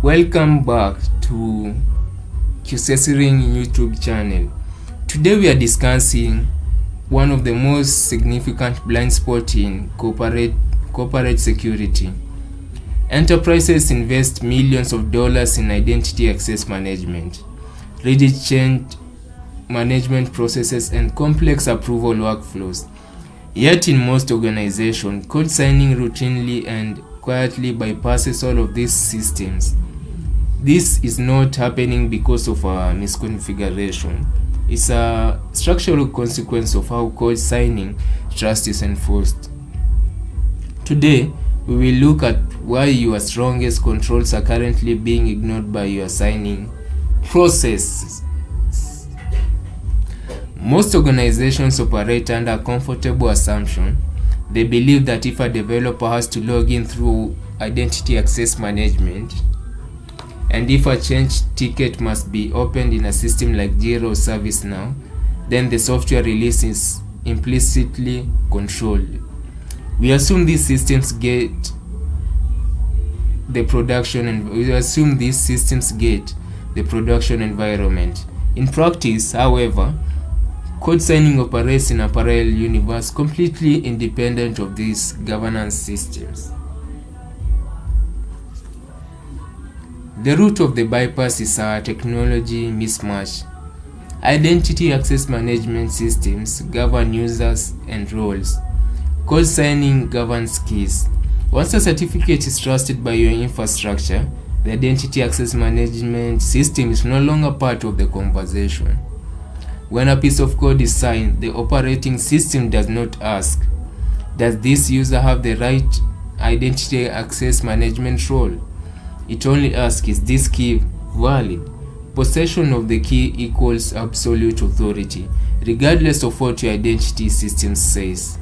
Welcome back to Accessoring YouTube channel. Today we are discussing one of the most significant blind spots in corporate security. Enterprises invest millions of dollars in identity access management, rigid change management processes, and complex approval workflows. Yet in most organizations, code signing routinely and quietly bypasses all of these systems. This is not happening because of a misconfiguration. It's a structural consequence of how code signing trust is enforced. Today, we will look at why your strongest controls are currently being ignored by your signing process. Most organizations operate under a comfortable assumption. They believe that if a developer has to log in through identity access management, and if a change ticket must be opened in a system like Jira or ServiceNow, then the software release is implicitly controlled. We assume these systems get the production environment. In practice, however, code signing operates in a parallel universe completely independent of these governance systems. The root of the bypass is our technology mismatch. Identity access management systems govern users and roles. Code signing governs keys. Once a certificate is trusted by your infrastructure, the identity access management system is no longer part of the conversation. When a piece of code is signed, the operating system does not ask, does this user have the right identity access management role? It only asks, is this key valid? Possession of the key equals absolute authority, regardless of what your identity system says.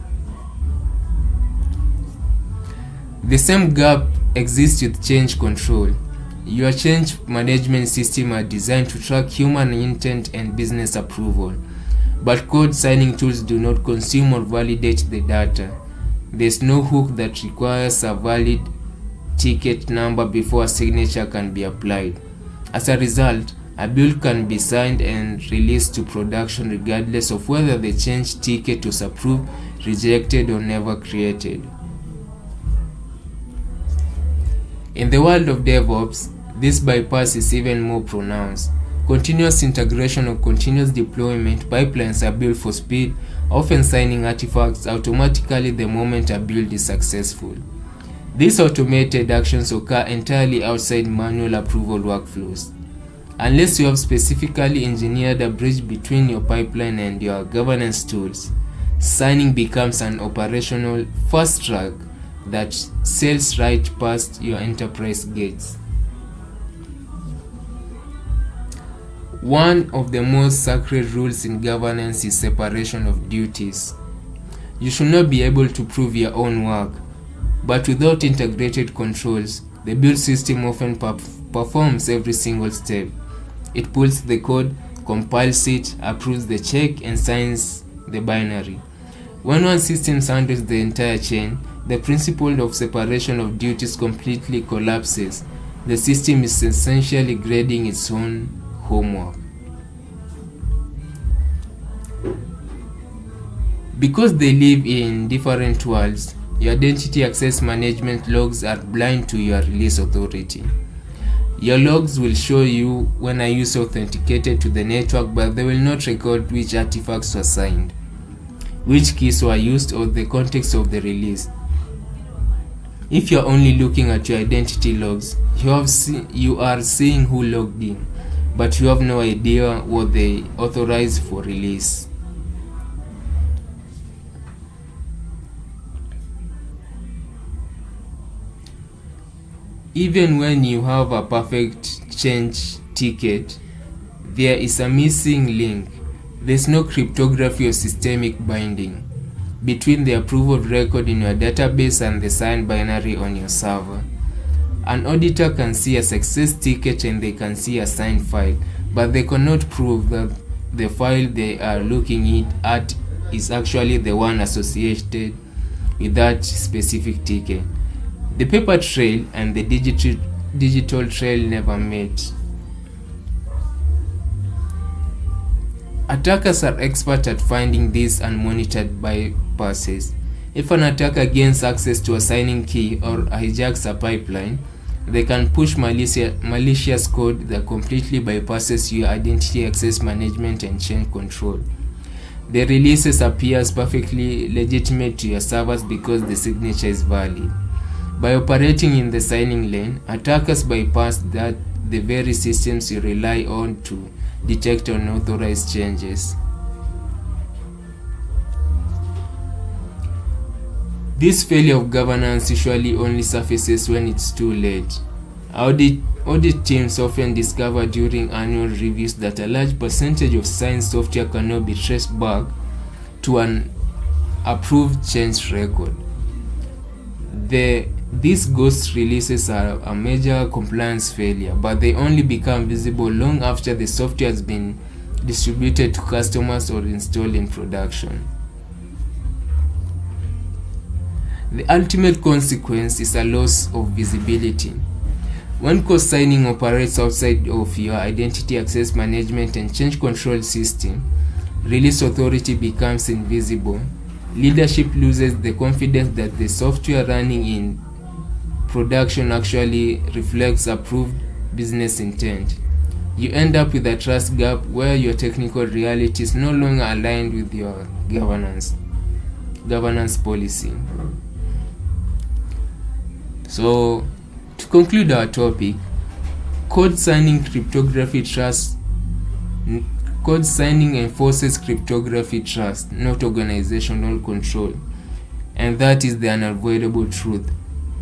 The same gap exists with change control. Your change management system are designed to track human intent and business approval, but code signing tools do not consume or validate the data. There's no hook that requires a valid ticket number before a signature can be applied. As a result, a build can be signed and released to production regardless of whether the change ticket was approved, rejected, or never created. In the world of DevOps, this bypass is even more pronounced. Continuous integration or continuous deployment pipelines are built for speed, often signing artifacts automatically the moment a build is successful. These automated actions occur entirely outside manual approval workflows. Unless you have specifically engineered a bridge between your pipeline and your governance tools, signing becomes an operational fast track that sails right past your enterprise gates. One of the most sacred rules in governance is separation of duties. You should not be able to prove your own work, but without integrated controls, the build system often performs every single step. It pulls the code, compiles it, approves the check, and signs the binary. When one system handles the entire chain, the principle of separation of duties completely collapses. The system is essentially grading its own homework. Because they live in different worlds, your identity access management logs are blind to your release authority. Your logs will show you when a user authenticated to the network, but they will not record which artifacts were signed, which keys were used, or the context of the release. If you're only looking at your identity logs, you are seeing who logged in, but you have no idea what they authorized for release. Even when you have a perfect change ticket, there is a missing link. There's no cryptography or systemic binding between the approval record in your database and the signed binary on your server. An auditor can see a success ticket and they can see a signed file, but they cannot prove that the file they are looking at is actually the one associated with that specific ticket. The paper trail and the digital trail never met. Attackers are expert at finding these unmonitored bypasses. If an attacker gains access to a signing key or hijacks a pipeline, they can push malicious code that completely bypasses your identity access management and change control. The releases appears perfectly legitimate to your servers because the signature is valid. By operating in the signing lane, attackers bypass the very systems you rely on to detect unauthorized changes. This failure of governance usually only surfaces when it's too late. Audit teams often discover during annual reviews that a large percentage of signed software cannot be traced back to an approved change record. These ghost releases are a major compliance failure, but they only become visible long after the software has been distributed to customers or installed in production. The ultimate consequence is a loss of visibility. When code signing operates outside of your identity access management and change control system, release authority becomes invisible. Leadership loses the confidence that the software running in production actually reflects approved business intent. You end up with a trust gap where your technical reality is no longer aligned with your governance policy. So, to conclude our topic, code signing enforces cryptography trust, not organizational control. And that is the unavoidable truth.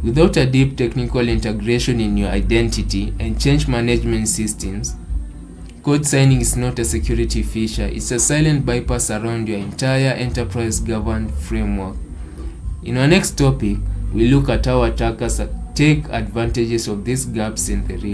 Without a deep technical integration in your identity and change management systems, code signing is not a security feature, it's a silent bypass around your entire enterprise governed framework. In our next topic, we look at how attackers take advantages of these gaps in the real